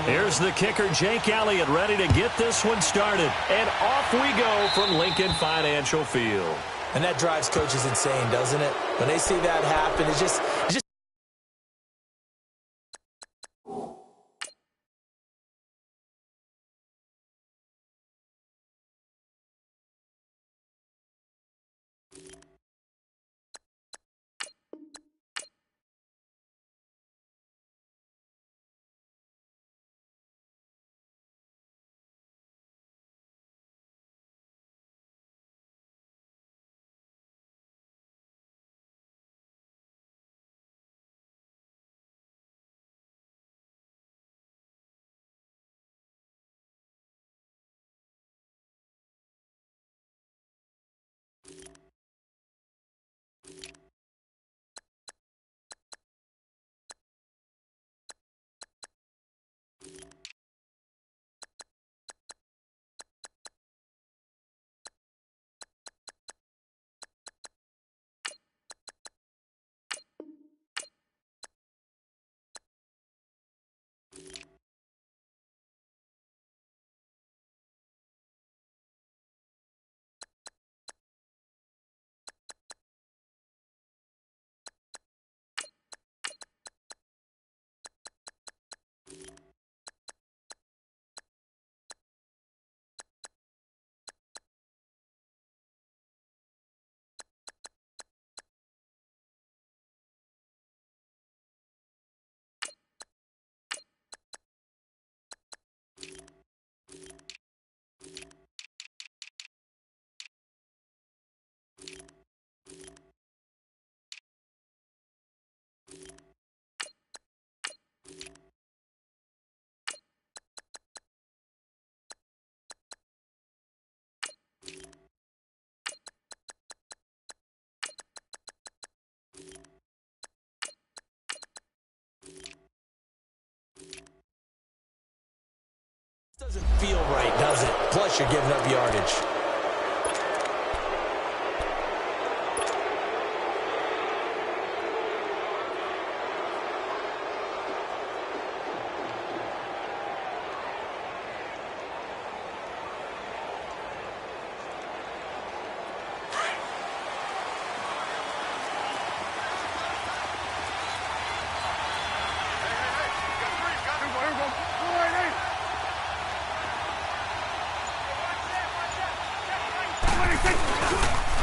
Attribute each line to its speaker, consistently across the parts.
Speaker 1: Here's the kicker, Jake Elliott, ready to get this one started. And off we go from Lincoln Financial Field.
Speaker 2: And that drives coaches insane, doesn't it? When they see that happen, it's just doesn't feel right, does it? Plus, you're giving up yardage.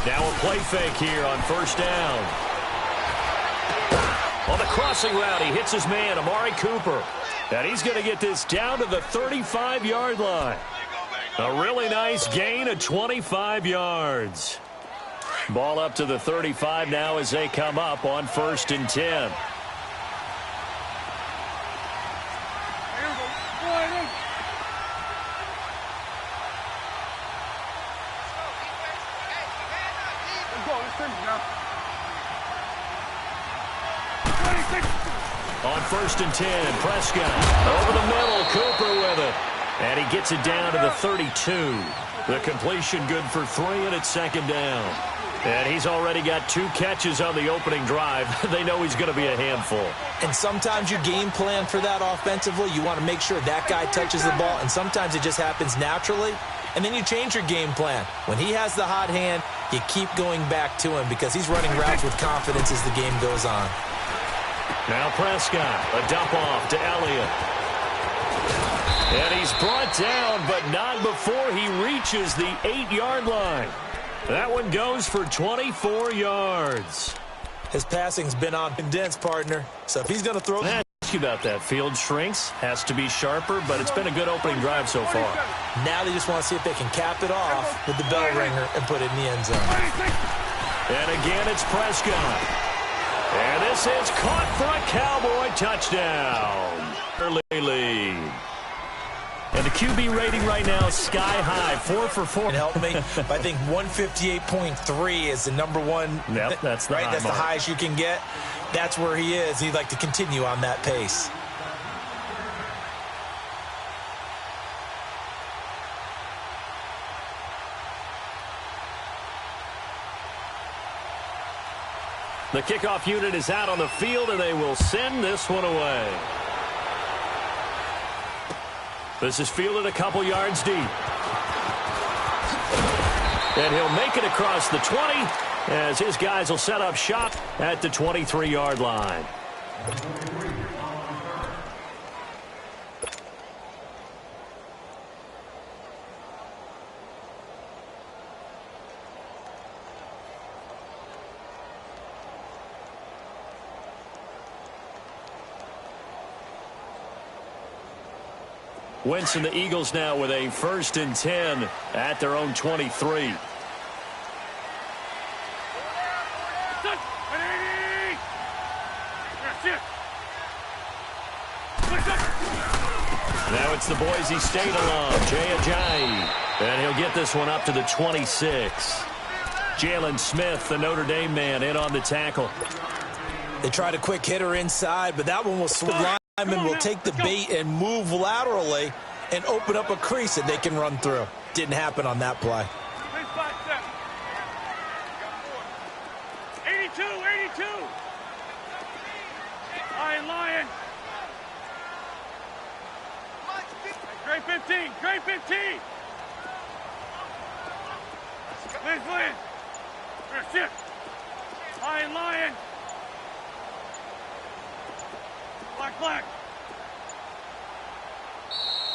Speaker 1: Now a play fake here on first down. On the crossing route, he hits his man, Amari Cooper. And he's going to get this down to the 35-yard line. A really nice gain of 25 yards. Ball up to the 35 now as they come up on 1st and 10. On 1st and 10, Prescott over the middle, Cooper with it. And he gets it down to the 32. The completion good for 3, and it's 2nd down. And he's already got 2 catches on the opening drive. They know he's going to be a handful.
Speaker 2: And sometimes you game plan for that offensively. You want to make sure that guy touches the ball, and sometimes it just happens naturally. And then you change your game plan. When he has the hot hand, you keep going back to him because he's running routes with confidence as the game goes on.
Speaker 1: Now Prescott, a dump off to Elliott. And he's brought down, but not before he reaches the 8-yard line. That one goes for 24 yards.
Speaker 2: His passing's been on condensed, partner. So if he's going to throw...
Speaker 1: Ask you about that. Field shrinks, has to be sharper, but it's been a good opening drive so far.
Speaker 2: Now they just want to see if they can cap it off with the bell ringer and put it in the end zone.
Speaker 1: And again, it's Prescott. And this is caught for a Cowboy touchdown. Early lead. And the QB rating right now is sky high, 4 for 4.
Speaker 2: Help me. I think 158.3 is the number one.
Speaker 1: Yep, that's the
Speaker 2: right. That's
Speaker 1: mark.
Speaker 2: the highest you can get. That's where he is. He'd like to continue on that pace.
Speaker 1: The kickoff unit is out on the field, and they will send this one away. This is fielded a couple yards deep. And he'll make it across the 20 as his guys will set up shop at the 23-yard line. Wentz and the Eagles now with a 1st and 10 at their own 23. Now it's the Boise State alum, Jay Ajayi. And he'll get this one up to the 26. Jalen Smith, the Notre Dame man, in on the tackle.
Speaker 2: They tried a quick hitter inside, but that one will swing. Lineman will take the bait and move laterally and open up a crease that they can run through. Didn't happen on that play.
Speaker 3: 82. Lion. Great 15. Liz. Shift. Lion. Black.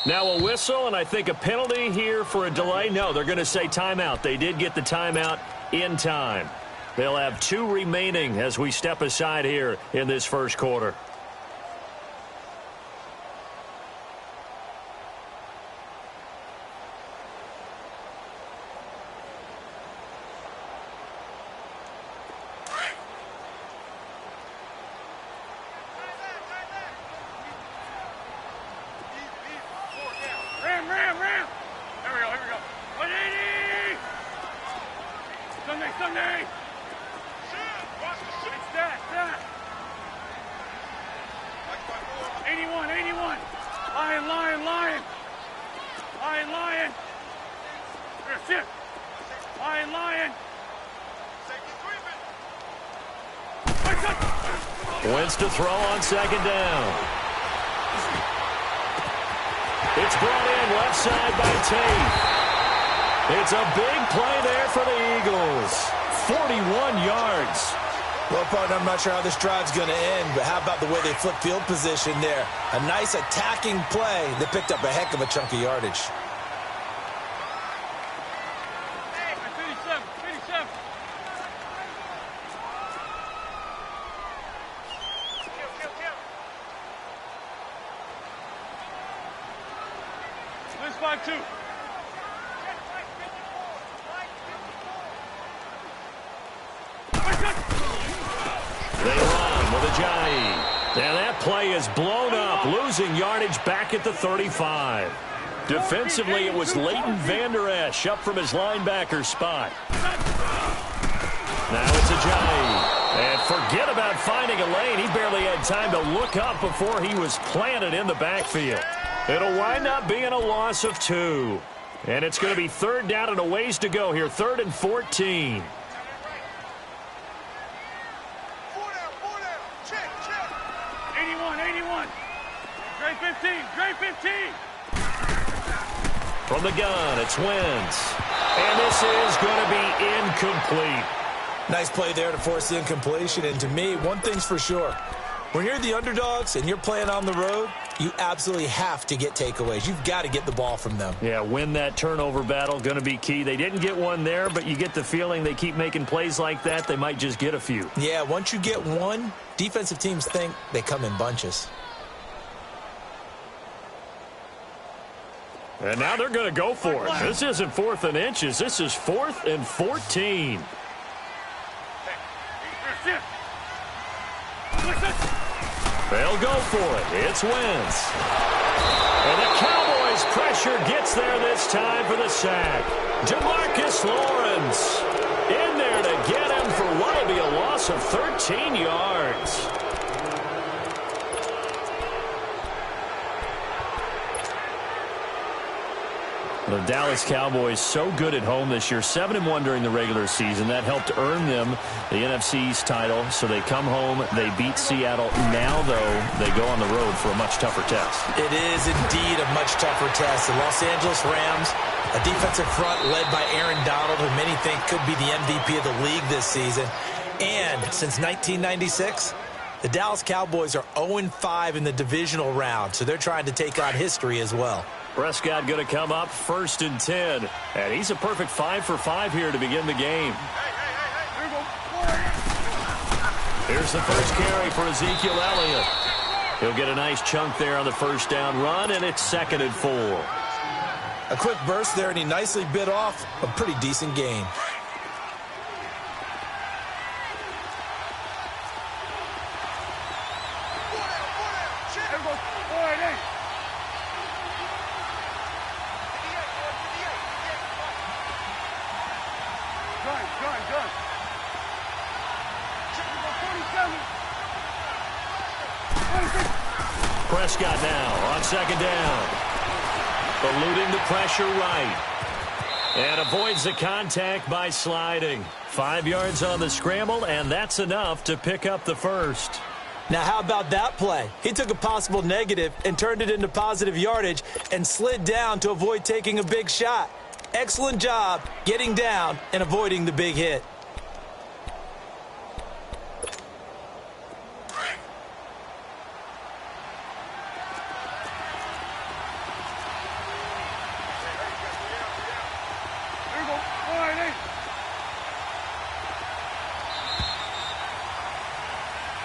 Speaker 1: Now a whistle, and I think a penalty here for a delay. No, they're going to say timeout. They did get the timeout in time. They'll have 2 remaining as we step aside here in this first quarter.
Speaker 3: Ram. Here we go. 180. Sunday. Stat. 81. Lion. Shift. Lion.
Speaker 1: Wentz to throw on 2nd down. It's brought in left side by Tate. It's a big play there for the Eagles. 41 yards.
Speaker 2: Well, partner, I'm not sure how this drive's going to end, but how about the way they flip field position there? A nice attacking play that picked up a heck of a chunk of yardage.
Speaker 3: 57. Liz 5-2.
Speaker 1: They run with Ajayi. And that play is blown up, losing yardage back at the 35. Defensively, it was Leighton Vander Esch up from his linebacker spot. Now it's Ajayi. And forget about finding a lane. He barely had time to look up before he was planted in the backfield. It'll wind up being a loss of 2. And it's going to be 3rd down and a ways to go here. 3rd and 14.
Speaker 3: 81. Great 15.
Speaker 1: From the gun, it's Wentz. And this is going to be incomplete.
Speaker 2: Nice play there to force the incompletion. And to me, one thing's for sure. When you're the underdogs and you're playing on the road, you absolutely have to get takeaways. You've got to get the ball from them.
Speaker 1: Yeah, win that turnover battle, going to be key. They didn't get one there, but you get the feeling they keep making plays like that, they might just get a few.
Speaker 2: Yeah, once you get one, defensive teams think they come in bunches.
Speaker 1: And now they're going to go for it. This isn't 4th and inches. This is 4th and 14. They'll go for it. It's Wentz. And the Cowboys' pressure gets there this time for the sack. Demarcus Lawrence in there to get him for what will be a loss of 13 yards. The Dallas Cowboys so good at home this year, 7-1 during the regular season. That helped earn them the NFC East title. So they come home, they beat Seattle. Now, though, they go on the road for a much tougher test.
Speaker 2: It is indeed a much tougher test. The Los Angeles Rams, a defensive front led by Aaron Donald, who many think could be the MVP of the league this season. And since 1996, the Dallas Cowboys are 0-5 in the divisional round. So they're trying to take on history as well.
Speaker 1: Prescott going to come up 1st and 10. And he's a perfect 5 for 5 here to begin the game. Here's the first carry for Ezekiel Elliott. He'll get a nice chunk there on the first down run, and it's 2nd and 4.
Speaker 2: A quick burst there, and he nicely bit off a pretty decent gain.
Speaker 1: Prescott now on 2nd down. Eluding the pressure right. And avoids the contact by sliding. 5 yards on the scramble, and that's enough to pick up the first.
Speaker 2: Now, how about that play? He took a possible negative and turned it into positive yardage and slid down to avoid taking a big shot. Excellent job getting down and avoiding the big hit.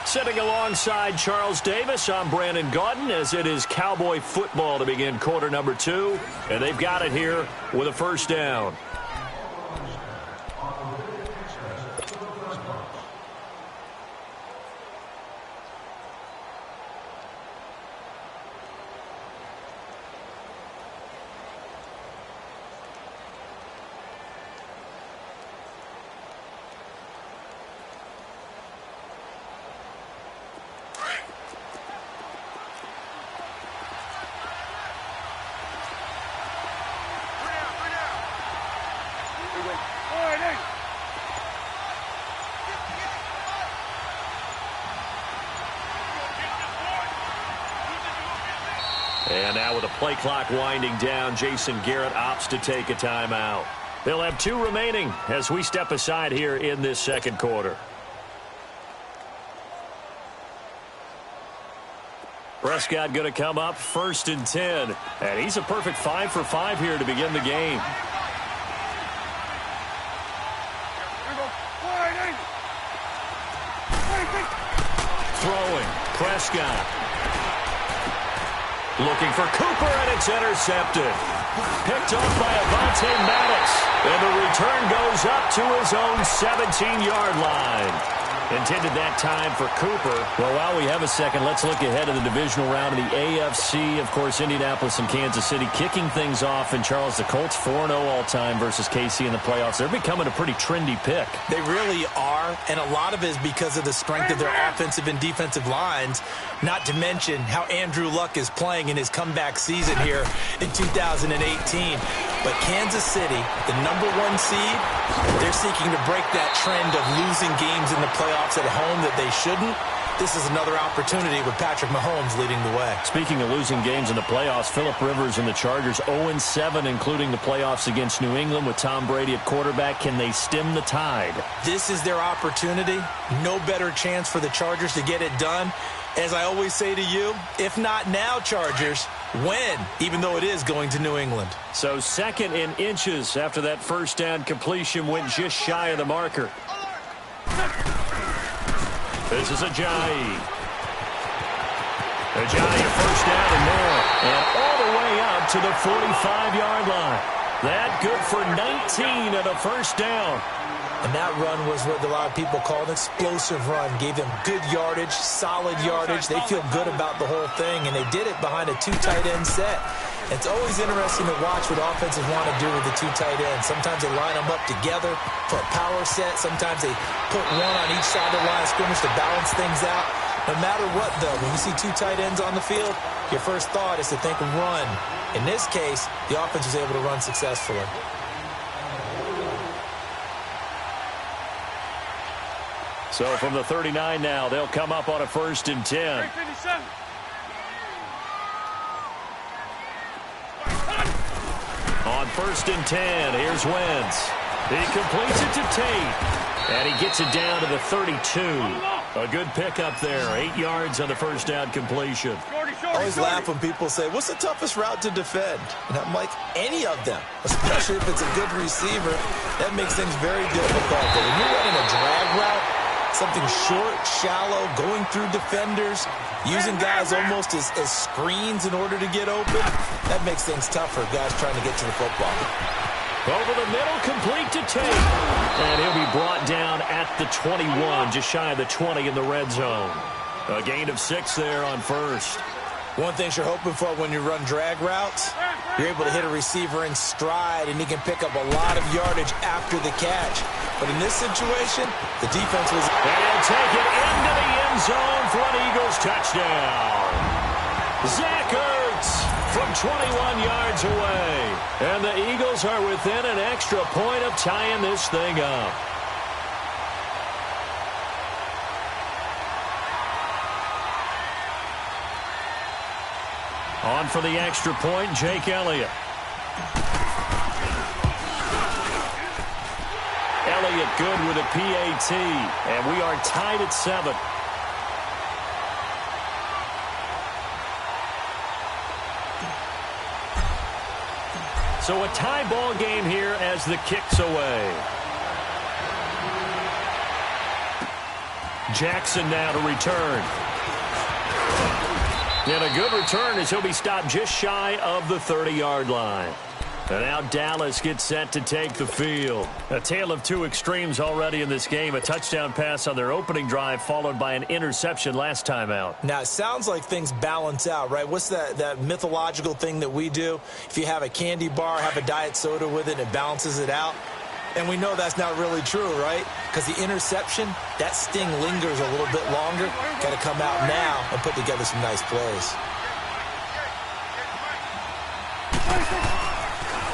Speaker 1: Sitting alongside Charles Davis, I'm Brandon Gaudin, as it is Cowboy football to begin quarter number 2. And they've got it here with a first down. And now with the play clock winding down, Jason Garrett opts to take a timeout. They'll have 2 remaining as we step aside here in this second quarter. Prescott going to come up 1st and 10. And he's a perfect 5 for 5 here to begin the game. Throwing, Prescott. Looking for Cooper, and it's intercepted. Picked off by Avonte Maddox. And the return goes up to his own 17-yard line. Intended that time for Cooper. Well, while we have a second, let's look ahead of the divisional round of the AFC. Of course, Indianapolis and Kansas City kicking things off. And, Charles, the Colts 4-0 all-time versus KC in the playoffs. They're becoming a pretty trendy pick.
Speaker 2: They really are, and a lot of it is because of the strength of their offensive and defensive lines, not to mention how Andrew Luck is playing in his comeback season here in 2018. But Kansas City, the #1 seed, they're seeking to break that trend of losing games in the playoffs at home that they shouldn't. This is another opportunity with Patrick Mahomes leading the way.
Speaker 1: Speaking of losing games in the playoffs, Phillip Rivers and the Chargers 0-7, including the playoffs against New England with Tom Brady at quarterback. Can they stem the tide?
Speaker 2: This is their opportunity. No better chance for the Chargers to get it done. As I always say to you, if not now, Chargers, when? Even though it is going to New England.
Speaker 1: So 2nd in inches after that first down completion went just shy of the marker. This is Ajayi. Ajayi, a first down and more. And all the way up to the 45-yard line. That good for 19 and a first down.
Speaker 2: And that run was what a lot of people call an explosive run. Gave them good yardage, solid yardage. They feel good about the whole thing, and they did it behind a 2 tight end set. It's always interesting to watch what offenses want to do with the 2 tight ends. Sometimes they line them up together for a power set. Sometimes they put one on each side of the line of scrimmage to balance things out. No matter what, though, when you see two tight ends on the field, your first thought is to think run. In this case, the offense was able to run successfully.
Speaker 1: So from the 39 now, they'll come up on a 1st and 10. On 1st and 10, here's Wentz. He completes it to Tate. And he gets it down to the 32. A good pickup there. 8 yards on the first down completion.
Speaker 2: I always laugh when people say, what's the toughest route to defend? And I'm like, any of them, especially if it's a good receiver. That makes things very difficult. But when you're running a drag route, something short, shallow, going through defenders, using guys almost as screens in order to get open, that makes things tough for guys trying to get to the football.
Speaker 1: Over the middle, complete to Tate. And he'll be brought down at the 21, just shy of the 20 in the red zone. A gain of 6 there on 1st.
Speaker 2: One thing you're hoping for when you run drag routes, you're able to hit a receiver in stride, and he can pick up a lot of yardage after the catch. But in this situation, the defense was...
Speaker 1: And he'll take it into the end zone for an Eagles touchdown. Zach Ertz from 21 yards away. And the Eagles are within an extra point of tying this thing up. On for the extra point, Jake Elliott. Elliott good with a PAT. And we are tied at 7. So a tie ball game here as the kick's away. Jackson now to return. And a good return as he'll be stopped just shy of the 30-yard line. And now Dallas gets set to take the field. A tale of two extremes already in this game. A touchdown pass on their opening drive followed by an interception last time out.
Speaker 2: Now, it sounds like things balance out, right? What's that mythological thing that we do? If you have a candy bar, have a diet soda with it, it balances it out. And we know that's not really true, right? Because the interception, that sting lingers a little bit longer. Got to come out now and put together some nice plays.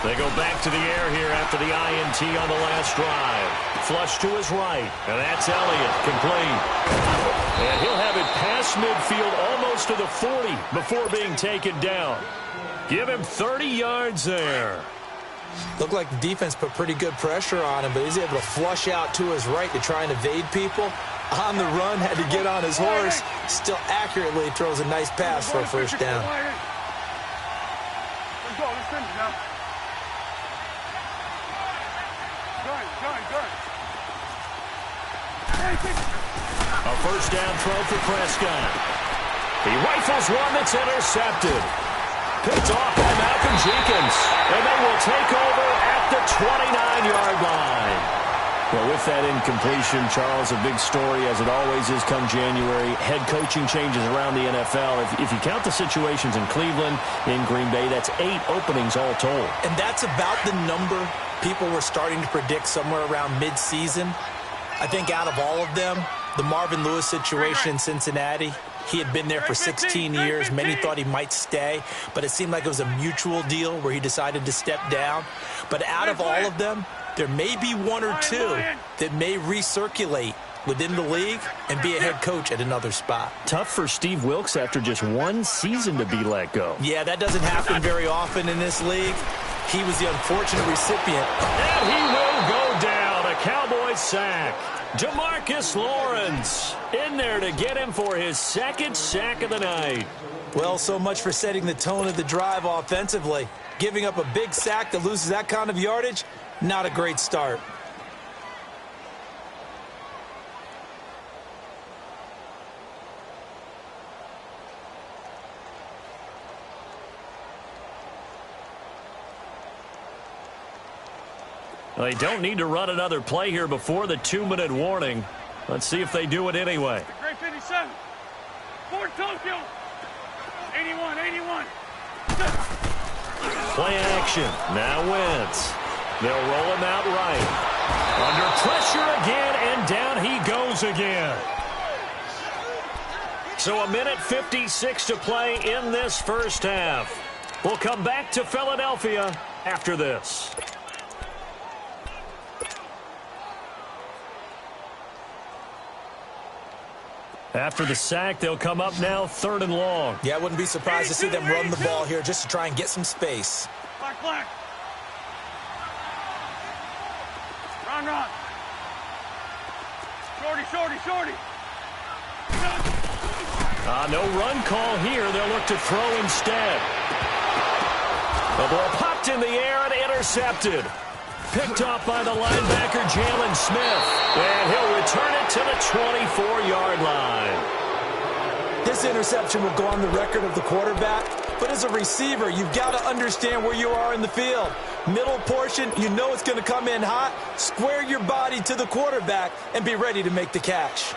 Speaker 1: They go back to the air here after the INT on the last drive. Flush to his right, and that's Elliott, complete. And he'll have it past midfield almost to the 40 before being taken down. Give him 30 yards there.
Speaker 2: Looked like the defense put pretty good pressure on him, but he's able to flush out to his right to try and evade people. On the run, had to get on his horse. Still accurately throws a nice pass for a first down.
Speaker 3: Let's go. Let's finish now.
Speaker 1: A first down throw for Prescott. He rifles one that's intercepted. Picked off by Malcolm Jenkins. And they will take over at the 29-yard line. Well, with that incompletion, Charles, a big story, as it always is come January. Head coaching changes around the NFL. If you count the situations in Cleveland, in Green Bay, that's 8 openings all told.
Speaker 2: And that's about the number people were starting to predict somewhere around mid-season. I think out of all of them, the Marvin Lewis situation in Cincinnati, he had been there for 16 years. Many thought he might stay, but it seemed like it was a mutual deal where he decided to step down. But out of all of them, there may be one or two that may recirculate within the league and be a head coach at another spot.
Speaker 1: Tough for Steve Wilks after just one season to be let go.
Speaker 2: Yeah, that doesn't happen very often in this league. He was the unfortunate recipient.
Speaker 1: And he will go down. A Cowboys sack. DeMarcus Lawrence in there to get him for his second sack of the night.
Speaker 2: Well, so much for setting the tone of the drive offensively. Giving up a big sack that loses that kind of yardage, not a great start.
Speaker 1: They don't need to run another play here before the 2-minute warning. Let's see if they do it anyway.
Speaker 3: Great 57. Ford Tokyo. 81.
Speaker 1: Play action. Now Wentz. They'll roll him out right. Under pressure again, and down he goes again. So 1:56 to play in this first half. We'll come back to Philadelphia after this. After the sack, they'll come up now 3rd and long.
Speaker 2: Yeah, I wouldn't be surprised to see them run the ball here just to try and get some space.
Speaker 3: Black, black. Run, run. Shorty, shorty, shorty.
Speaker 1: No run call here. They'll look to throw instead. The ball popped in the air and intercepted. Picked off by the linebacker, Jalen Smith. And he'll return it to the 24-yard line.
Speaker 2: This interception will go on the record of the quarterback, but as a receiver, you've got to understand where you are in the field. Middle portion, you know it's going to come in hot. Square your body to the quarterback and be ready to make the catch.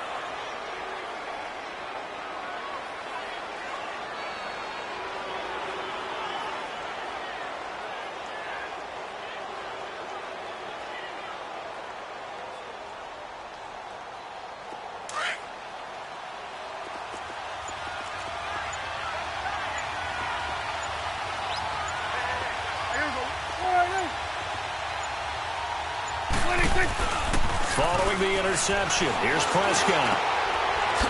Speaker 1: Following the interception, here's Prescott.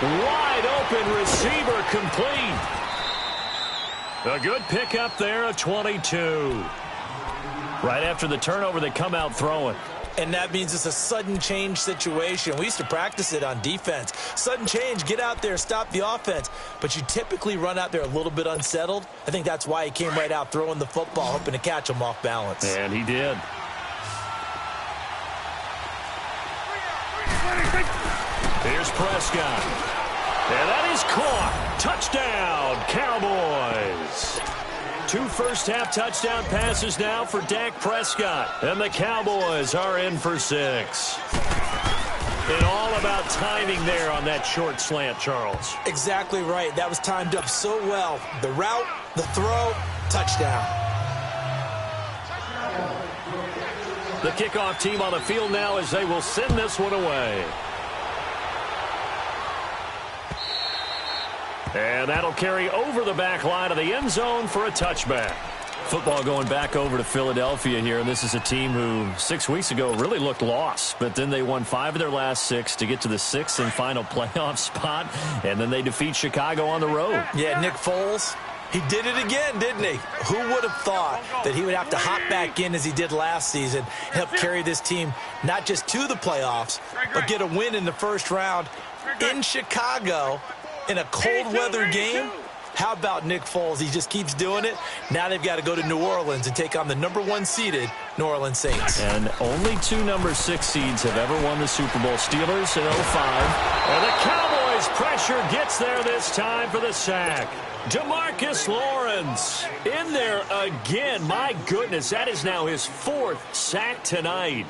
Speaker 1: Wide open receiver complete. A good pickup there, a 22. Right after the turnover, they come out throwing.
Speaker 2: And that means it's a sudden change situation. We used to practice it on defense. Sudden change, get out there, stop the offense. But you typically run out there a little bit unsettled. I think that's why he came right out throwing the football, hoping to catch him off balance.
Speaker 1: And he did. Here's Prescott. And that is caught. Touchdown, Cowboys. 2 first-half touchdown passes now for Dak Prescott. And the Cowboys are in for 6. And all about timing there on that short slant, Charles.
Speaker 2: Exactly right. That was timed up so well. The route, the throw, touchdown.
Speaker 1: The kickoff team on the field now as they will send this one away. And that'll carry over the back line of the end zone for a touchback. Football going back over to Philadelphia here, and this is a team who 6 weeks ago really looked lost, but then they won 5 of their last 6 to get to the 6th and final playoff spot, and then they defeat Chicago on the road.
Speaker 2: Yeah, Nick Foles, he did it again, didn't he? Who would have thought that he would have to hop back in as he did last season, help carry this team not just to the playoffs, but get a win in the first round in Chicago in a cold weather game? How about Nick Foles? He just keeps doing it. Now they've got to go to New Orleans and take on the #1 seeded New Orleans Saints.
Speaker 1: And only 2 number 6 seeds have ever won the Super Bowl. Steelers in 05. And the Cowboys pressure gets there this time for the sack. DeMarcus Lawrence in there again. My goodness, that is now his 4th sack tonight.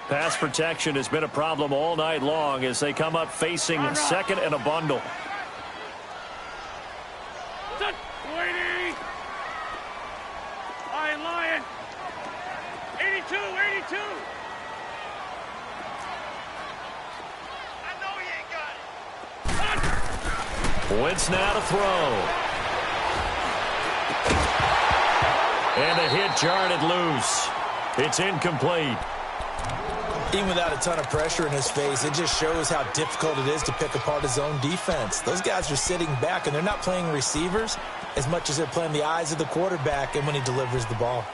Speaker 1: Pass protection has been a problem all night long as they come up facing 2nd and a bundle.
Speaker 3: 20. Lion. 82, 82. I know you ain't got it.
Speaker 1: Wentz now to throw. And a hit jarred it loose. It's incomplete.
Speaker 2: Even without a ton of pressure in his face, it just shows how difficult it is to pick apart his own defense. Those guys are sitting back, and they're not playing receivers as much as they're playing the eyes of the quarterback and when he delivers the ball.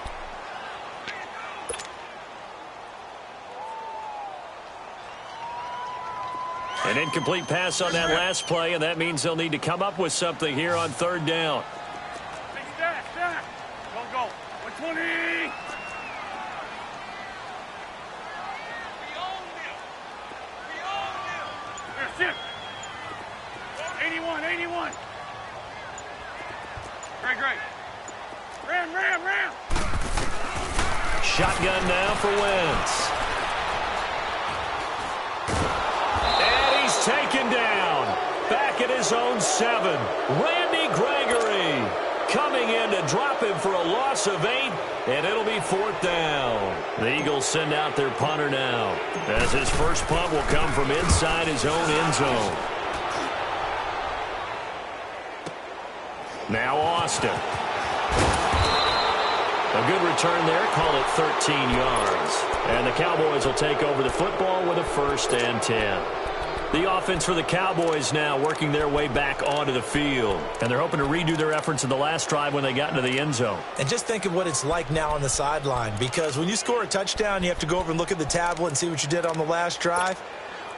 Speaker 1: An incomplete pass on that last play, and that means they'll need to come up with something here on 3rd down.
Speaker 3: Big stack. Don't go. 120. Shift. 81. Great. Ram.
Speaker 1: Shotgun now for Wentz. And he's taken down. Back at his own 7. Randy Gregory coming in to drop him for a loss of 8, and it'll be 4th down. The Eagles send out their punter now, as his first punt will come from inside his own end zone. Now Austin. A good return there. Call it 13 yards. And the Cowboys will take over the football with a 1st and 10. The offense for the Cowboys now working their way back onto the field. And they're hoping to redo their efforts in the last drive when they got into the end zone.
Speaker 2: And just think of what it's like now on the sideline. Because when you score a touchdown, you have to go over and look at the tablet and see what you did on the last drive.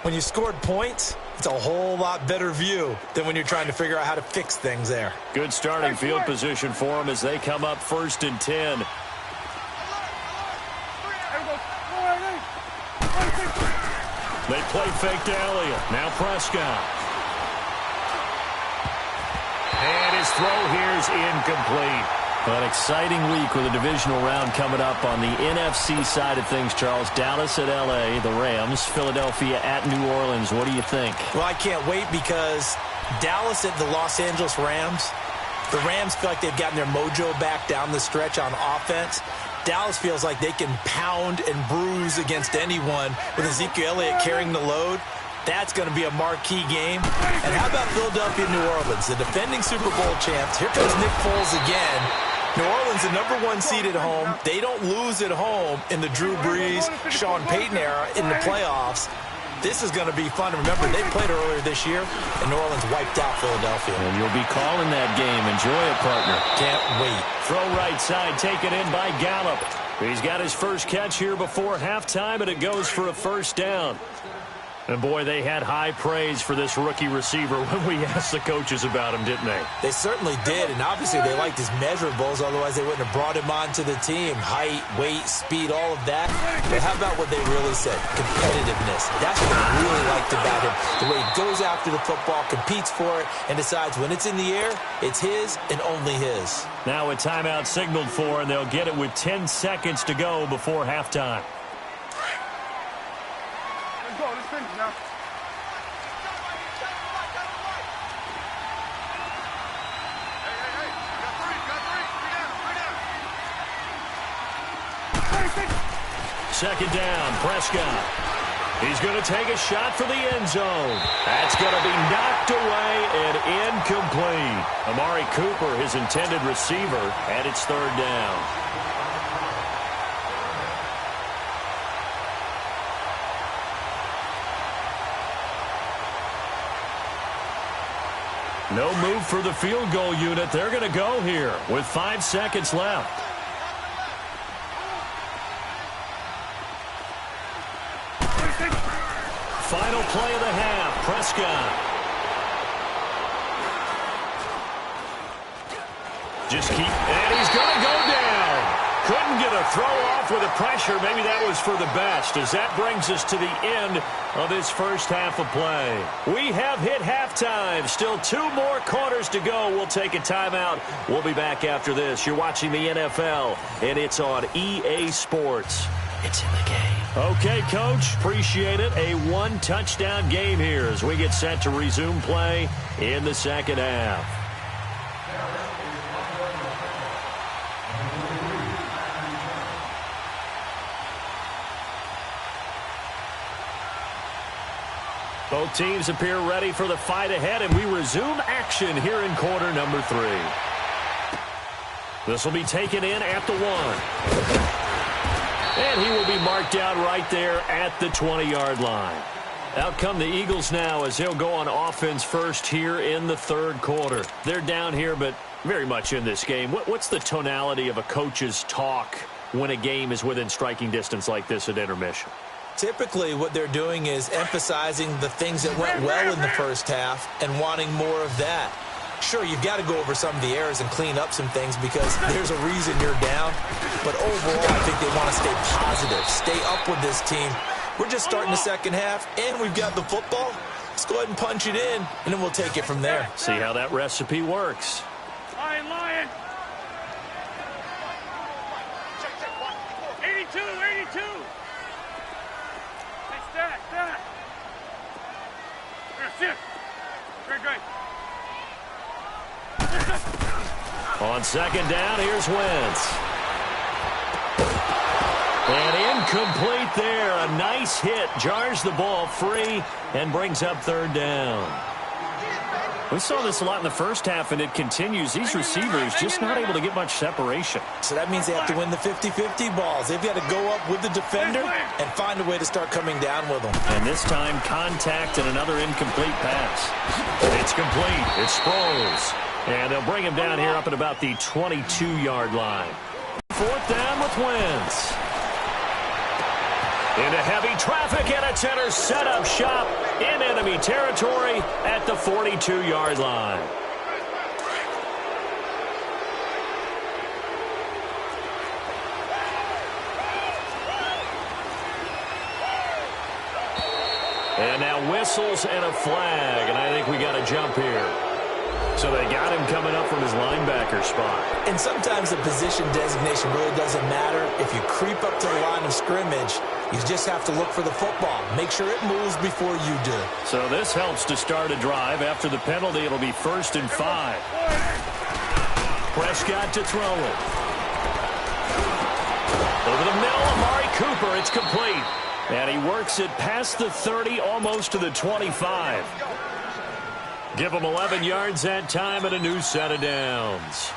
Speaker 2: When you scored points, it's a whole lot better view than when you're trying to figure out how to fix things there.
Speaker 1: Good starting field position for them as they come up 1st and 10. They play fake to Elliott. Now Prescott. And his throw here is incomplete. An exciting week with a divisional round coming up on the NFC side of things, Charles. Dallas at L.A., the Rams. Philadelphia at New Orleans. What do you think?
Speaker 2: Well, I can't wait because Dallas at the Los Angeles Rams. The Rams feel like they've gotten their mojo back down the stretch on offense. Dallas feels like they can pound and bruise against anyone with Ezekiel Elliott carrying the load. That's going to be a marquee game. And how about Philadelphia, New Orleans, the defending Super Bowl champs? Here comes Nick Foles again. New Orleans, the #1 seed at home. They don't lose at home in the Drew Brees, Sean Payton era in the playoffs. This is going to be fun. Remember, they played earlier this year, and New Orleans wiped out Philadelphia.
Speaker 1: And you'll be calling that game. Enjoy it, partner.
Speaker 2: Can't wait.
Speaker 1: Throw right side, taken in by Gallup. He's got his first catch here before halftime, and it goes for a 1st down. And, boy, they had high praise for this rookie receiver when we asked the coaches about him, didn't they?
Speaker 2: They certainly did, and obviously they liked his measurables. Otherwise, they wouldn't have brought him onto the team. Height, weight, speed, all of that. But how about what they really said? Competitiveness. That's what they really liked about him. The way he goes after the football, competes for it, and decides when it's in the air, it's his and only his.
Speaker 1: Now a timeout signaled for, and they'll get it with 10 seconds to go before halftime. Second down, Prescott. He's going to take a shot for the end zone. That's going to be knocked away and incomplete. Amari Cooper, his intended receiver, and it's 3rd down. No move for the field goal unit. They're going to go here with 5 seconds left. Final play of the half. Prescott. And he's going to go down. Couldn't get a throw off with the pressure. Maybe that was for the best, as that brings us to the end of this first half of play. We have hit halftime. Still 2 more quarters to go. We'll take a timeout. We'll be back after this. You're watching the NFL, and it's on EA Sports. It's in the game. Okay, Coach. Appreciate it. A 1-touchdown game here as we get set to resume play in the second half. Both teams appear ready for the fight ahead, and we resume action here in quarter number 3. This will be taken in at the 1. And he will be marked out right there at the 20-yard line. Out come the Eagles now as they'll go on offense first here in the 3rd quarter. They're down here, but very much in this game. What's the tonality of a coach's talk when a game is within striking distance like this at intermission?
Speaker 2: Typically, what they're doing is emphasizing the things that went well in the first half and wanting more of that. Sure, you've got to go over some of the errors and clean up some things because there's a reason you're down. But overall, I think they want to stay positive, stay up with this team. We're just starting the second half, and we've got the football. Let's go ahead and punch it in, and then we'll take it from there.
Speaker 1: See how that recipe works.
Speaker 3: Lion. 82. Hey, stat. Here, Great.
Speaker 1: On second down, here's Wentz. And incomplete there. A nice hit. Jars the ball free and brings up 3rd down. We saw this a lot in the first half, and it continues. These receivers just not able to get much separation.
Speaker 2: So that means they have to win the 50-50 balls. They've got to go up with the defender and find a way to start coming down with them.
Speaker 1: And this time, contact and another incomplete pass. It's complete. It's Sproles. And they'll bring him down here up at about the 22-yard line. Fourth down with Wentz. Into heavy traffic, and it's Enter set up shop in enemy territory at the 42-yard line. And now whistles and a flag, and I think we got a jump here. So they got him coming up from his linebacker spot.
Speaker 2: And sometimes the position designation really doesn't matter. If you creep up to the line of scrimmage, you just have to look for the football. Make sure it moves before you do.
Speaker 1: So this helps to start a drive. After the penalty, it'll be 1st and 5. Prescott to throw it. Over the middle, Amari Cooper. It's complete. And he works it past the 30, almost to the 25. Give him 11 yards that time and a new set of downs.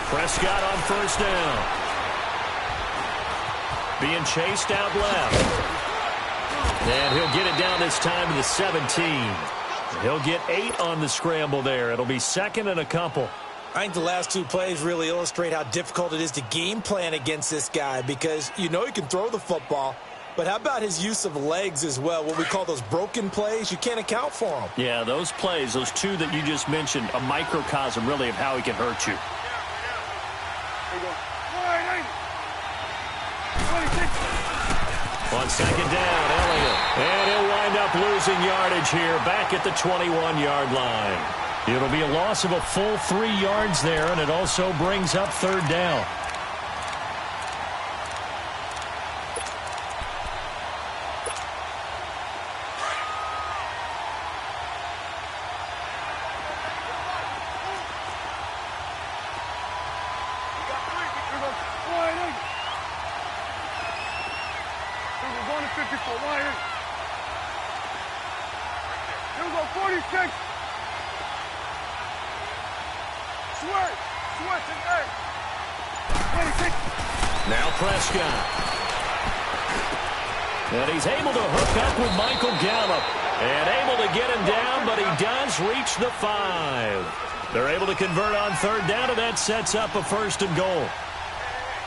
Speaker 1: Prescott on 1st down. Being chased out left. And he'll get it down this time to the 17. He'll get 8 on the scramble there. It'll be 2nd and a couple.
Speaker 2: I think the last 2 plays really illustrate how difficult it is to game plan against this guy because you know he can throw the football, but how about his use of legs as well? What we call those broken plays, you can't account for them.
Speaker 1: Yeah, those plays, those 2 that you just mentioned, a microcosm really of how he can hurt you. On 2nd down, Elliott. And he'll wind up losing yardage here back at the 21-yard line. It'll be a loss of a full 3 yards there, and it also brings up 3rd down. Now Prescott. And he's able to hook up with Michael Gallup. And able to get him down, but he does reach the 5. They're able to convert on 3rd down, and that sets up a 1st and goal.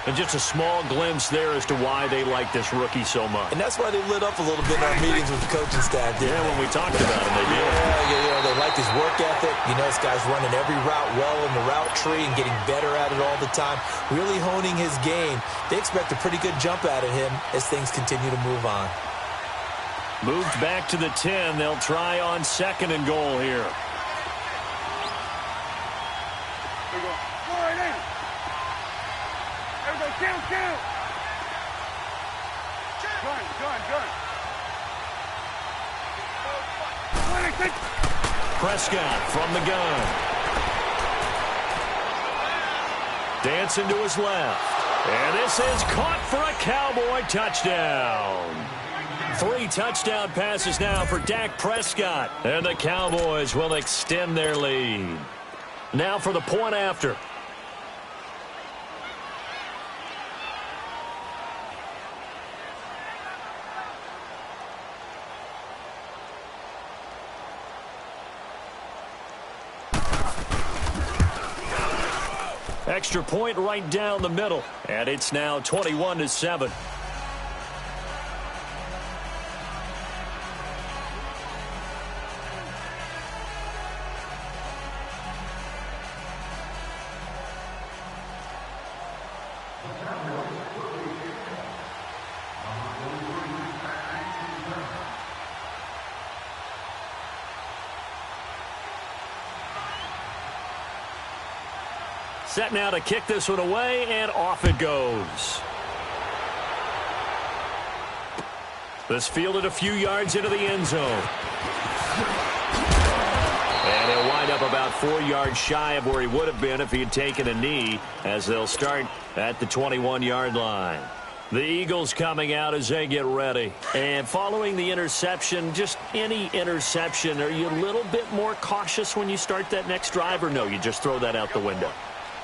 Speaker 1: And just a small glimpse there as to why they like this rookie so much.
Speaker 2: And that's why they lit up a little bit in our meetings with the coaching staff.
Speaker 1: Yeah, when we talked about him, they did.
Speaker 2: Yeah, they like his work ethic. You know, this guy's running every route well in the route tree and getting better at it all the time, really honing his game. They expect a pretty good jump out of him as things continue to move on.
Speaker 1: Moved back to the 10. They'll try on 2nd and goal here.
Speaker 3: Count. Gun.
Speaker 1: Prescott from the gun. Dancing to his left. And this is caught for a Cowboy touchdown. 3 touchdown passes now for Dak Prescott. And the Cowboys will extend their lead. Now for the point after. Extra point right down the middle. And it's now 21-7. Set now to kick this one away, and off it goes. This fielded a few yards into the end zone. And he'll wind up about 4 yards shy of where he would have been if he had taken a knee, as they'll start at the 21-yard line. The Eagles coming out as they get ready. And following the interception, just any interception, are you a little bit more cautious when you start that next drive, or no, you just throw that out the window?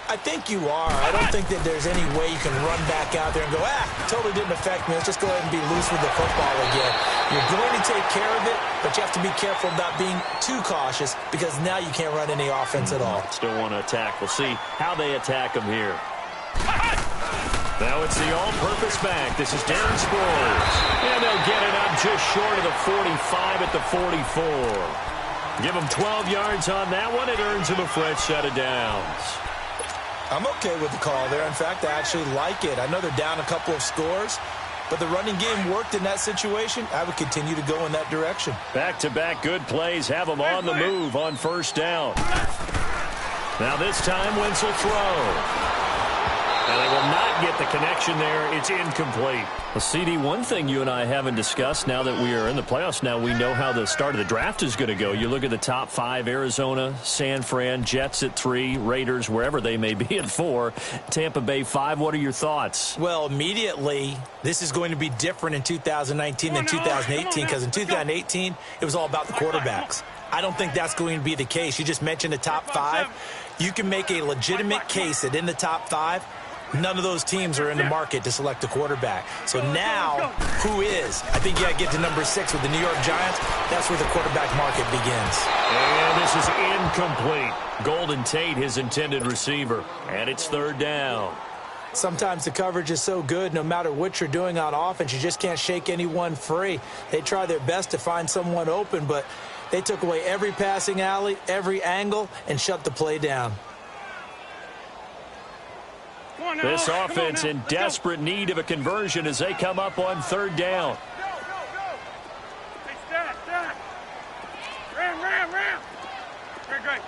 Speaker 2: I think you are. I don't think that there's any way you can run back out there and go, totally didn't affect me. Let's just go ahead and be loose with the football again. You're going to take care of it, but you have to be careful about being too cautious because now you can't run any offense at all.
Speaker 1: Still want to attack. We'll see how they attack him here. Now it's the all-purpose back. This is Darren Sproles. And they'll get it up just short of the 45 at the 44. Give him 12 yards on that one. It earns him a fresh set of downs.
Speaker 2: I'm okay with the call there. In fact, I actually like it. I know they're down a couple of scores, but the running game worked in that situation. I would continue to go in that direction.
Speaker 1: Back-to-back good plays have them on the move on first down. Now this time, Wentz will throw. And they will not get the connection there. It's incomplete. Well, CD, one thing you and I haven't discussed now that we are in the playoffs, now we know how the start of the draft is going to go. You look at the top 5, Arizona, San Fran, Jets at 3, Raiders, wherever they may be at 4, Tampa Bay 5. What are your thoughts?
Speaker 2: Well, immediately, this is going to be different in 2019 than 2018 because in 2018, it was all about the quarterbacks. I don't think that's going to be the case. You just mentioned the top 5. You can make a legitimate case that in the top 5, none of those teams are in the market to select a quarterback. So now, who is? I think you got to get to number 6 with the New York Giants. That's where the quarterback market begins.
Speaker 1: And this is incomplete. Golden Tate, his intended receiver. And it's third down.
Speaker 2: Sometimes the coverage is so good, no matter what you're doing on offense, you just can't shake anyone free. They try their best to find someone open, but they took away every passing alley, every angle, and shut the play down.
Speaker 1: This offense in desperate need of a conversion as they come up on third down.
Speaker 3: Hey, stat. Ram. Great.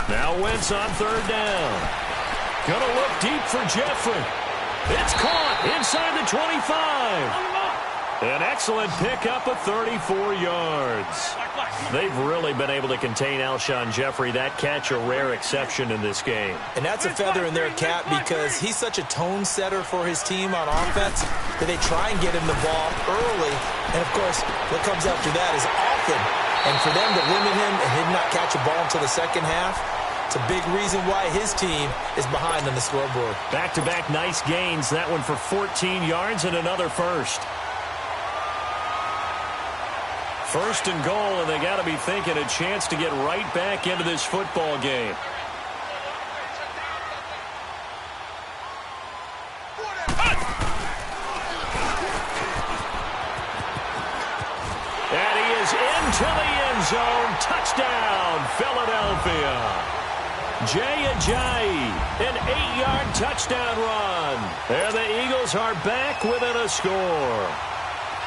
Speaker 1: Now Wentz on third down. Gonna look deep for Jeffrey. It's caught inside the 25. An excellent pickup of 34 yards. They've really been able to contain Alshon Jeffrey. That catch a rare exception in this game.
Speaker 2: And that's a feather in their cap because he's such a tone setter for his team on offense that they try and get him the ball early. And, of course, what comes after that is often. And for them to limit him and him not catch a ball until the second half, it's a big reason why his team is behind on the scoreboard.
Speaker 1: Back-to-back nice gains. That one for 14 yards and another first. First and goal, and they got to be thinking a chance to get right back into this football game. And he is into the end zone. Touchdown, Philadelphia. Jay Ajayi, an 8-yard touchdown run. And the Eagles are back within a score.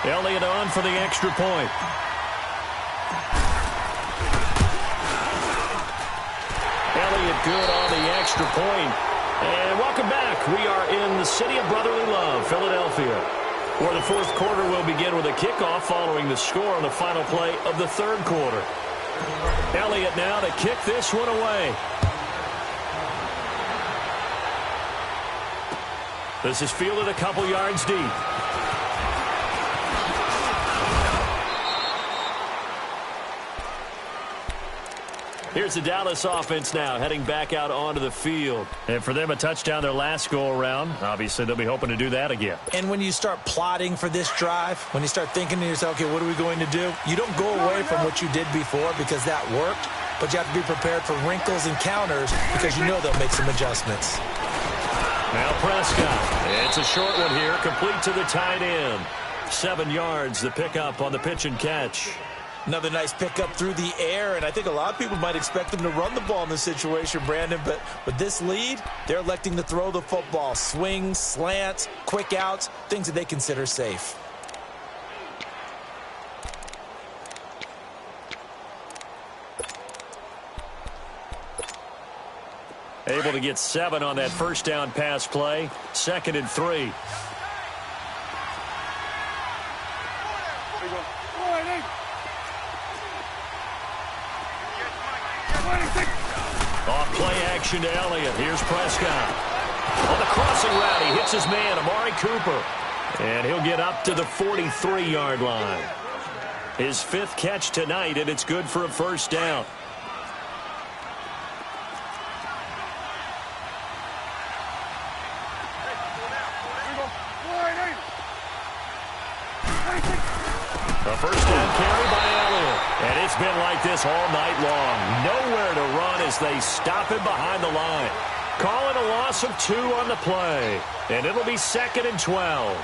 Speaker 1: Elliott on for the extra point. Elliott good on the extra point. And welcome back. We are in the city of brotherly love, Philadelphia, where the fourth quarter will begin with a kickoff following the score on the final play of the third quarter. Elliott now to kick this one away. This is fielded a couple yards deep. Here's the Dallas offense now heading back out onto the field. And for them, a touchdown their last go-around. Obviously, they'll be hoping to do that again.
Speaker 2: And when you start plotting for this drive, when you start thinking to yourself, okay, what are we going to do? You don't go away from what you did before because that worked, but you have to be prepared for wrinkles and counters because you know they'll make some adjustments.
Speaker 1: Now Prescott. It's a short one here, complete to the tight end. 7 yards, the pickup on the pitch and catch.
Speaker 2: Another nice pickup through the air, and I think a lot of people might expect them to run the ball in this situation, Brandon, but with this lead, they're electing to throw the football. Swings, slants, quick outs, things that they consider safe.
Speaker 1: Able to get 7 on that first down pass play. 2nd and 3. Off play action to Elliott. Here's Prescott. On the crossing route, he hits his man, Amari Cooper. And he'll get up to the 43-yard line. His 5th catch tonight, and it's good for a first down. A first down carry by Elliott. And it's been like this all night long. Nowhere to run as they stop him behind the line. Call it a loss of 2 on the play. And it'll be 2nd and 12.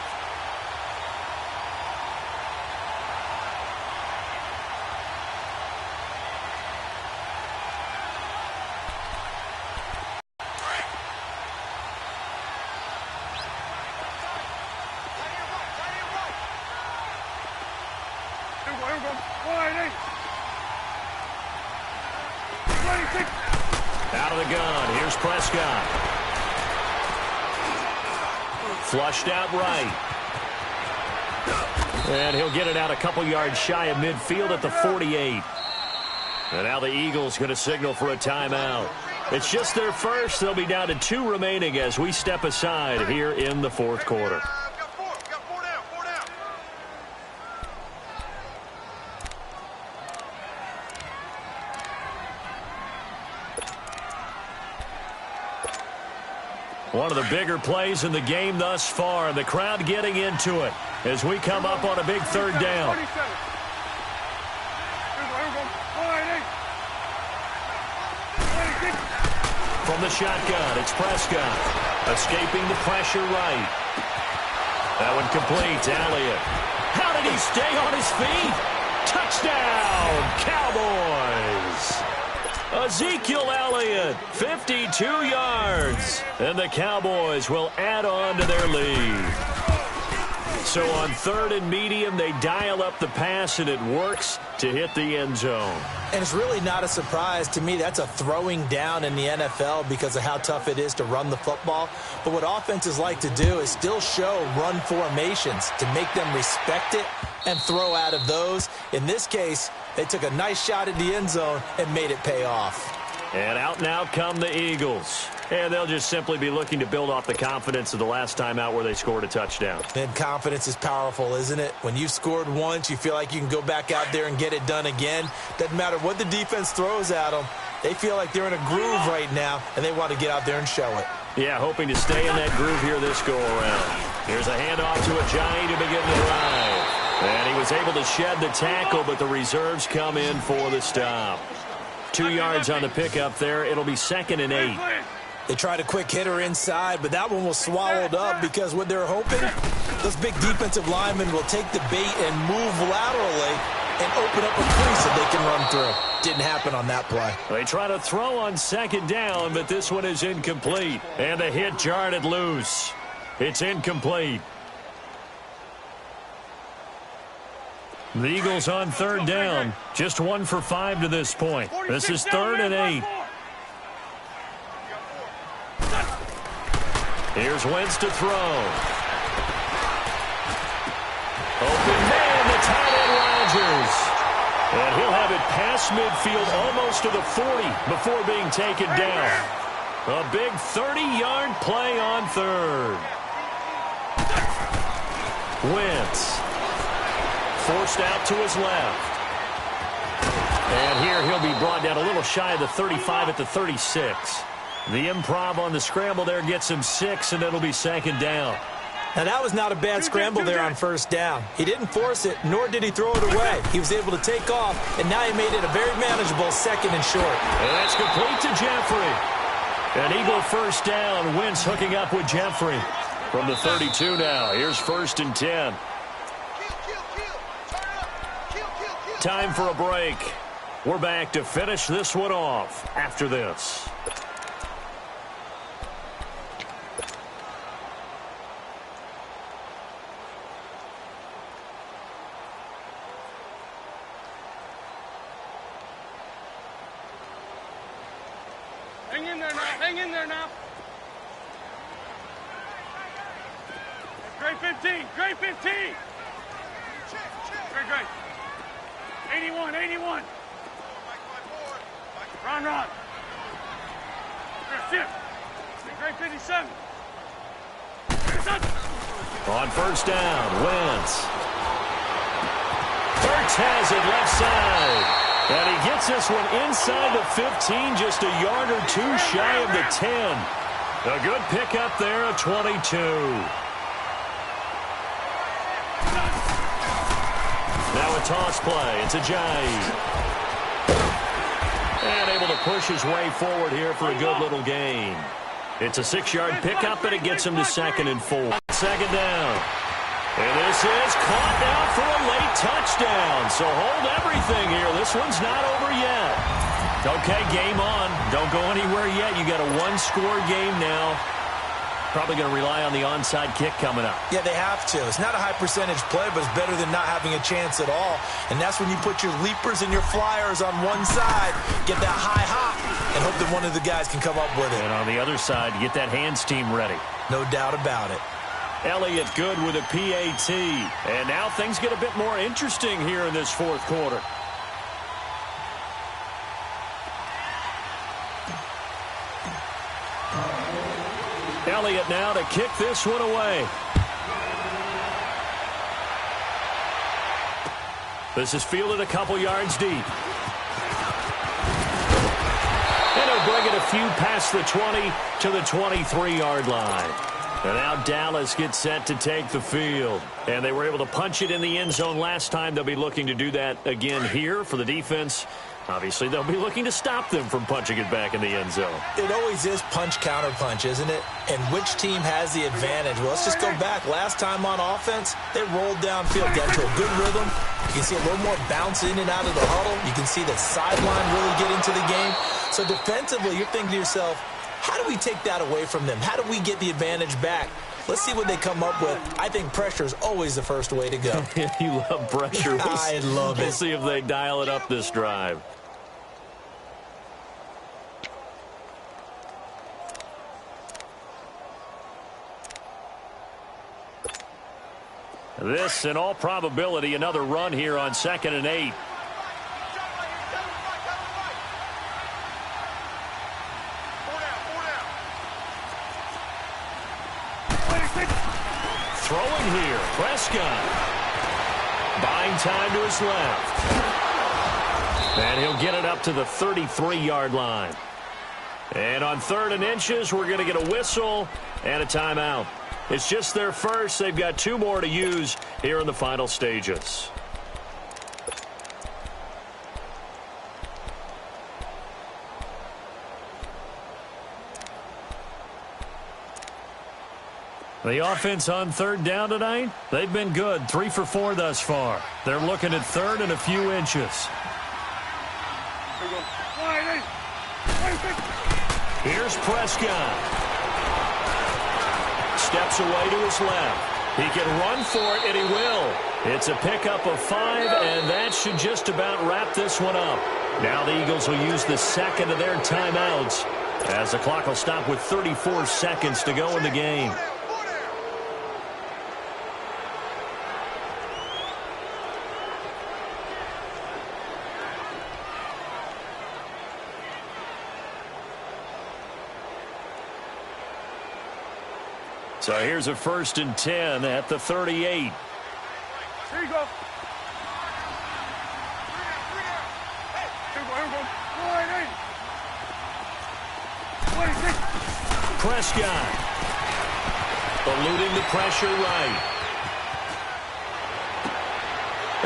Speaker 1: Out of the gun. Here's Prescott. Flushed out right. And he'll get it out a couple yards shy of midfield at the 48. And now the Eagles going to signal for a timeout. It's just their first. They'll be down to 2 remaining as we step aside here in the 4th quarter. One of the bigger plays in the game thus far, and the crowd getting into it as we come up on a big 3rd down. From the shotgun, it's Prescott. Escaping the pressure right. That one complete to Elliott. How did he stay on his feet? Touchdown, Cowboys! Ezekiel Elliott, 52 yards. And the Cowboys will add on to their lead. So on 3rd and medium, they dial up the pass, and it works to hit the end zone.
Speaker 2: And it's really not a surprise to me. That's a throwing down in the NFL because of how tough it is to run the football. But what offenses like to do is still show run formations to make them respect it and throw out of those. In this case, they took a nice shot at the end zone and made it pay off.
Speaker 1: And out now come the Eagles. And they'll just simply be looking to build off the confidence of the last time out where they scored a touchdown.
Speaker 2: And confidence is powerful, isn't it? When you've scored once, you feel like you can go back out there and get it done again. Doesn't matter what the defense throws at them. They feel like they're in a groove right now, and they want to get out there and show it.
Speaker 1: Yeah, hoping to stay in that groove here this go-around. Here's a handoff to Ajayi to begin the drive. And he was able to shed the tackle, but the reserves come in for the stop. 2 yards on the pickup there. It'll be 2nd and 8.
Speaker 2: They tried a quick hitter inside, but that one was swallowed up because what they're hoping, those big defensive linemen will take the bait and move laterally and open up a crease that they can run through. Didn't happen on that play.
Speaker 1: They try to throw on 2nd down, but this one is incomplete. And the hit jarred it loose. It's incomplete. The Eagles on 3rd down. Just 1 for 5 to this point. This is 3rd and 8. Here's Wentz to throw. Open man, the tight end Rodgers. And he'll have it past midfield almost to the 40 before being taken down. A big 30-yard play on 3rd. Wentz. Forced out to his left. And here he'll be brought down a little shy of the 35 at the 36. The improv on the scramble there gets him 6, and it'll be 2nd down.
Speaker 2: Now, that was not a bad scramble there on 1st down. He didn't force it, nor did he throw it away. He was able to take off, and now he made it a very manageable 2nd and short.
Speaker 1: And that's complete to Jeffrey. An Eagle first down. Wentz hooking up with Jeffrey. From the 32 now. Here's 1st and 10. Time for a break. We're back to finish this one off after this.
Speaker 3: Hang in there now. Hang in there now. Great 15. Great 15. Great. 81. 81. Run. Shift. Great 57.
Speaker 1: On first down, Wentz. Hurts has it left side. And he gets this one inside the 15, just a yard or two shy of the 10. A good pickup there, a 22. Now a toss play. It's Ajayi. And able to push his way forward here for a good little gain. It's a 6-yard pickup, and it gets him to 2nd and 4. 2nd down. And this is caught down for a late touchdown. So hold everything here. This one's not over yet. Okay, game on. Don't go anywhere yet. You got a one-score game now. Probably going to rely on the onside kick coming up.
Speaker 2: Yeah, they have to. It's not a high percentage play, but it's better than not having a chance at all. And that's when you put your leapers and your flyers on one side, get that high hop, and hope that one of the guys can come up with it.
Speaker 1: And on the other side, get that hands team ready.
Speaker 2: No doubt about it.
Speaker 1: Elliott good with a PAT. And now things get a bit more interesting here in this fourth quarter. Elliott now to kick this one away. This is fielded a couple yards deep. And he'll bring it a few past the 20 to the 23-yard line. And now Dallas gets set to take the field. And they were able to punch it in the end zone last time. They'll be looking to do that again here for the defense. Obviously, they'll be looking to stop them from punching it back in the end zone.
Speaker 2: It always is punch-counter-punch, isn't it? And which team has the advantage? Well, let's just go back. Last time on offense, they rolled downfield, got to a good rhythm. You can see a little more bounce in and out of the huddle. You can see the sideline really get into the game. So defensively, you're thinking to yourself, how do we take that away from them? How do we get the advantage back? Let's see what they come up with. I think pressure is always the first way to go.
Speaker 1: You love pressure.
Speaker 2: I love it.
Speaker 1: We'll see if they dial it up this drive. This, in all probability, another run here on 2nd and 8. Throwing here, Prescott. Buying time to his left. And he'll get it up to the 33-yard line. And on 3rd and inches, we're going to get a whistle and a timeout. It's just their first. They've got 2 more to use here in the final stages. The offense on 3rd down tonight, they've been good. 3 for 4 thus far. They're looking at 3rd and a few inches. Here's Prescott. Steps away to his left. He can run for it, and he will. It's a pickup of 5, and that should just about wrap this one up. Now the Eagles will use the second of their timeouts as the clock will stop with 34 seconds to go in the game. So here's a 1st and 10 at the 38.
Speaker 3: Here you go.
Speaker 1: Prescott eluding the pressure right.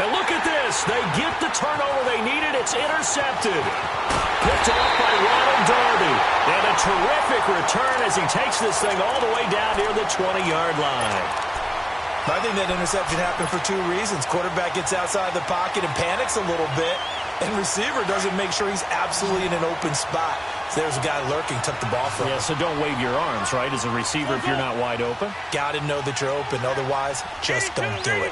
Speaker 1: And look at this. They get the turnover they needed. It's intercepted. Picked off by Ronald Darby. And a terrific return as he takes this thing all the way down near the 20-yard line.
Speaker 2: I think that interception happened for 2 reasons. Quarterback gets outside the pocket and panics a little bit. And receiver doesn't make sure he's absolutely in an open spot. So there's a guy lurking, took the ball from him.
Speaker 1: Yeah, so don't wave your arms, right, as a receiver if you're not wide open.
Speaker 2: Got to know that you're open. Otherwise, just don't do it.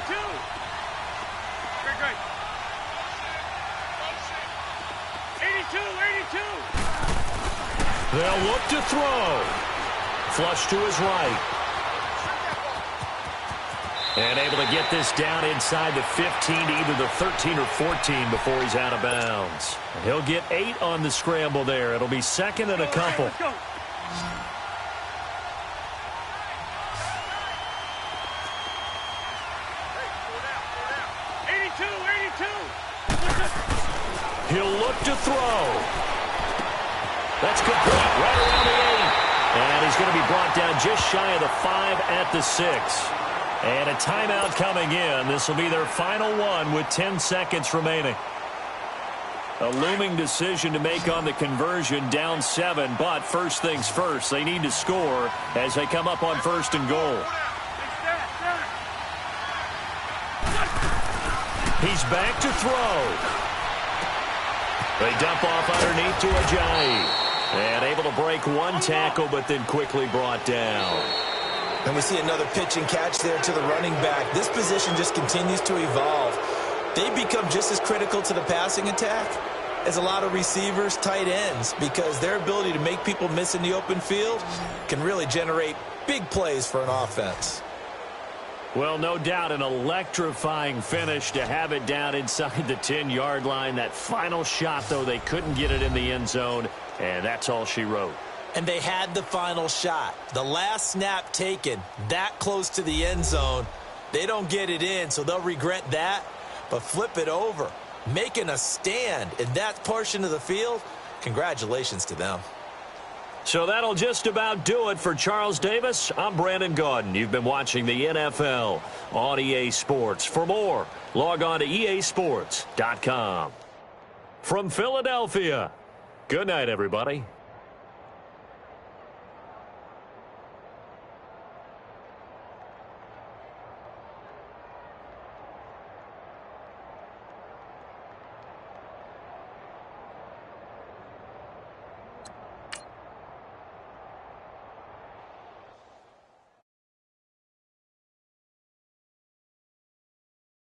Speaker 1: They'll look to throw. Flush to his right. And able to get this down inside the 15 to either the 13 or 14 before he's out of bounds. And he'll get 8 on the scramble there. It'll be second and a couple.
Speaker 3: Let's go.
Speaker 1: He'll look to throw. That's complete right around the 8. And he's going to be brought down just shy of the 5 at the 6. And a timeout coming in. This will be their final one with 10 seconds remaining. A looming decision to make on the conversion, down 7. But first things first, they need to score as they come up on 1st and goal. He's back to throw. They dump off underneath to Ajayi. And able to break one tackle, but then quickly brought down.
Speaker 2: And we see another pitch and catch there to the running back. This position just continues to evolve. They become just as critical to the passing attack as a lot of receivers, tight ends, because their ability to make people miss in the open field can really generate big plays for an offense.
Speaker 1: Well, no doubt an electrifying finish to have it down inside the 10-yard line. That final shot, though, they couldn't get it in the end zone, and that's all she wrote.
Speaker 2: And they had the final shot. The last snap taken that close to the end zone. They don't get it in, so they'll regret that. But flip it over, making a stand in that portion of the field, congratulations to them.
Speaker 1: So that'll just about do it for Charles Davis. I'm Brandon Gaudin. You've been watching the NFL on EA Sports. For more, log on to easports.com. From Philadelphia, good night, everybody.